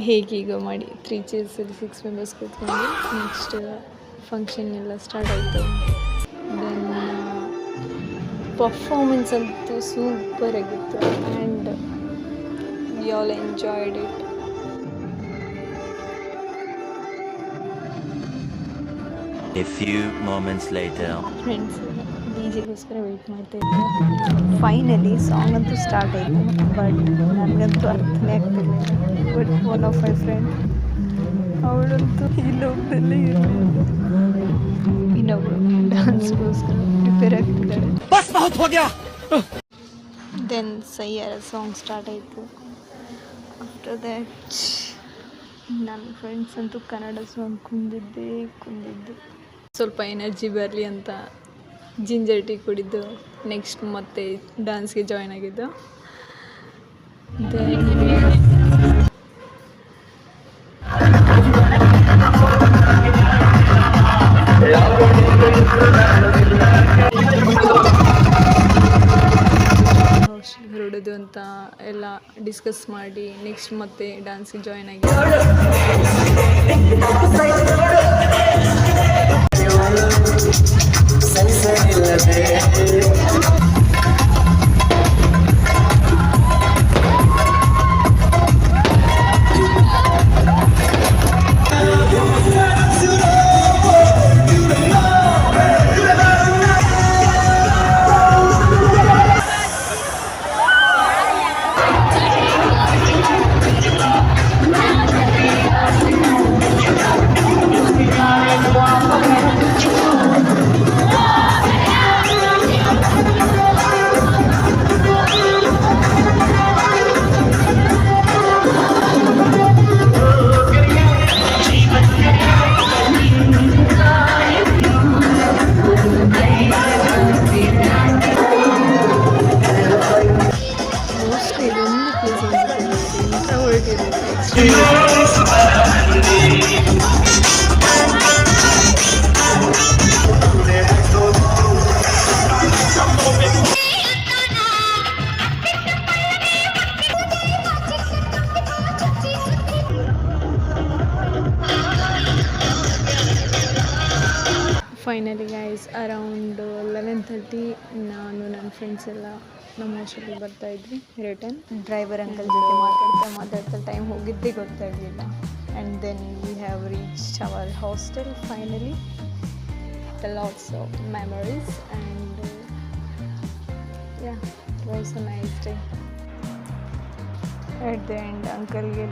ಹೇಗೀಗ ಮಾಡಿ 3 ಚೇರ್ಸಲ್ಲಿ 6 ಮೆಂಬರ್ಸ್ ಕೂತ್ಕೊಂಡು ನೆಕ್ಸ್ಟ್ ಫಂಕ್ಷನ್ ಎಲ್ಲ ಸ್ಟಾರ್ಟ್ ಆಯಿತು. ದೆನ್ ಪರ್ಫಾರ್ಮೆನ್ಸ್ ಅಂತೂ ಸೂಪರ್ ಆಗಿತ್ತು and we all enjoyed it. A few moments later. Friends ಡಿಜೆಗೋಸ್ಕರ ವೆಯ್ಟ್ ಮಾಡ್ತಾ ಇದ್ದೆ. ಫೈನಲಿ ಸಾಂಗ್ ಅಂತೂ ಸ್ಟಾರ್ಟ್ ಆಯಿತು. ಬಟ್ ನನಗಂತೂ ಅರ್ಥನೇ ಆಗ್ತಿರಲಿಲ್ಲ. But one of my friend ಅವಳಂತೂ ಈ ಲೋಕದಲ್ಲೇ ಇರಲಿಲ್ಲ. ಇನ್ನೊಬ್ಳು ಡ್ಯಾನ್ಸ್ಗೋಸ್ಕರ ಪ್ರಿಪೇರ್ ಆಗ್ತಿದ್ದಾಳೆ. ದೆನ್ ಸೈಯರ ಸಾಂಗ್ ಸ್ಟಾರ್ಟ್ ಆಯಿತು. ಆಫ್ಟರ್ ದ್ಯಾಟ್ ನನ್ನ ಫ್ರೆಂಡ್ಸ್ ಅಂತೂ ಕನ್ನಡ ಸಾಂಗ್ ಕುಂದಿದ್ದೆ. ಸ್ವಲ್ಪ ಎನರ್ಜಿ ಬರಲಿ ಅಂತ ಜಿಂಜರ್ ಟೀ ಕುಡಿದ್ದು ನೆಕ್ಸ್ಟ್ ಮತ್ತೆ ಡ್ಯಾನ್ಸ್ಗೆ ಜಾಯ್ನ್ ಆಗಿದ್ದು. ದೆನ್ ಹೊರಡೋದು ಅಂತ ಎಲ್ಲ ಡಿಸ್ಕಸ್ ಮಾಡಿ ನೆಕ್ಸ್ಟ್ ಮತ್ತೆ ಡ್ಯಾನ್ಸ್ಗೆ ಜಾಯ್ನ್ ಆಗಿದೆ. ಫೈನಲಿ ಗೈಸ್ ಅರೌಂಡ್ 11:30 ನಾನು ನನ್ನ ಫ್ರೆಂಡ್ಸ್ ಎಲ್ಲ ನಮ್ಮ ಹಾಸ್ಟೆಲಿಗೆ ಬರ್ತಾಯಿದ್ವಿ ರಿಟರ್ನ್. ಡ್ರೈವರ್ ಅಂಕಲ್ ಜೊತೆ ಮಾತಾಡ್ತಾ ಟೈಮ್ ಹೋಗಿದ್ದೇ ಗೊತ್ತಾಗಲಿಲ್ಲ. And then we have reached our hostel finally. The lots of memories and yeah it was a nice day. At the end ಅಂಕಲ್ಗೆ